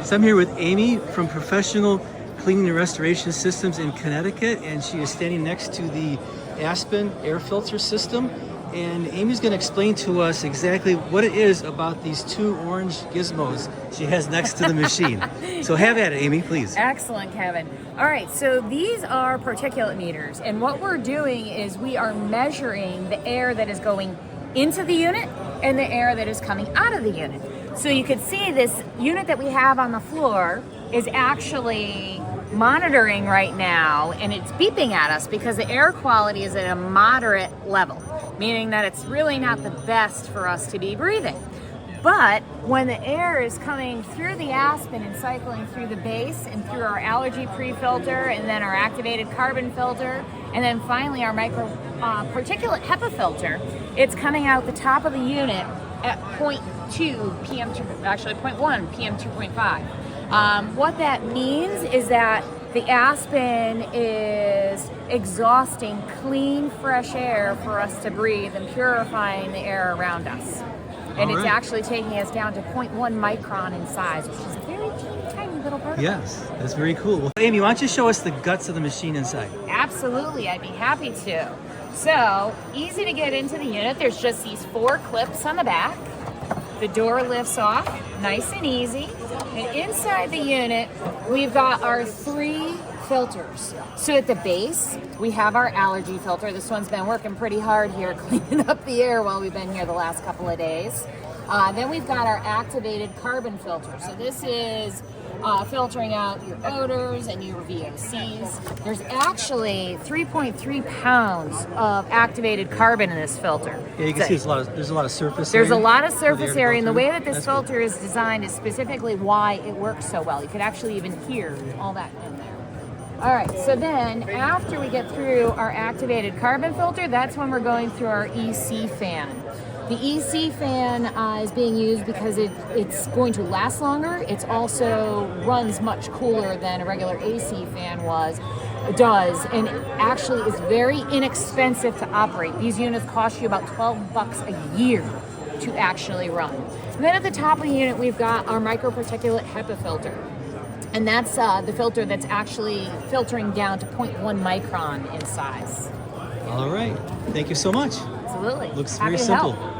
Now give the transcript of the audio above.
So I'm here with Amy from Professional Cleaning and Restoration Systems in Connecticut, and she is standing next to the Aspen Air Filter System. And Amy's going to explain to us exactly what it is about these two orange gizmos she has next to the machine. So have at it, Amy, please. Excellent, Kevin. All right, so these are particulate meters, and what we're doing is we are measuring the air that is going into the unit and the air that is coming out of the unit. So you can see this unit that we have on the floor is actually monitoring right now, and it's beeping at us because the air quality is at a moderate level, meaning that it's really not the best for us to be breathing. But when the air is coming through the Aspen and cycling through the base and through our allergy pre-filter and then our activated carbon filter and then finally our micro particulate HEPA filter, it's coming out the top of the unit at 0.2 PM, actually 0.1 PM 2.5. What that means is that the Aspen is exhausting clean, fresh air for us to breathe and purifying the air around us. And it's actually taking us down to 0.1 micron in size, which is a very tiny little particle. Yes, that's very cool. Well, Amy, why don't you show us the guts of the machine inside? Absolutely, I'd be happy to. So, easy to get into the unit. There's just these 4 clips on the back. The door lifts off, nice and easy. And inside the unit, we've got our 3 filters. So at the base, we have our allergy filter. This one's been working pretty hard here, cleaning up the air while we've been here the last couple of days. Then we've got our activated carbon filter. So this is filtering out your odors and your VOCs. There's actually 3.3 pounds of activated carbon in this filter. Yeah, you can see there's a lot of surface area. There's a lot of for the surface air to area, go and the through. way that this That's filter cool. is designed is specifically why it works so well. You could actually even hear all that in there. All right, so then after we get through our activated carbon filter, that's when we're going through our EC fan. The EC fan is being used because it's going to last longer. It also runs much cooler than a regular AC fan does, and actually is very inexpensive to operate. These units cost you about $12 a year to actually run. And then at the top of the unit, we've got our microparticulate HEPA filter. And that's the filter that's actually filtering down to 0.1 micron in size. All right. Thank you so much. Absolutely. Looks Happy very to simple. help.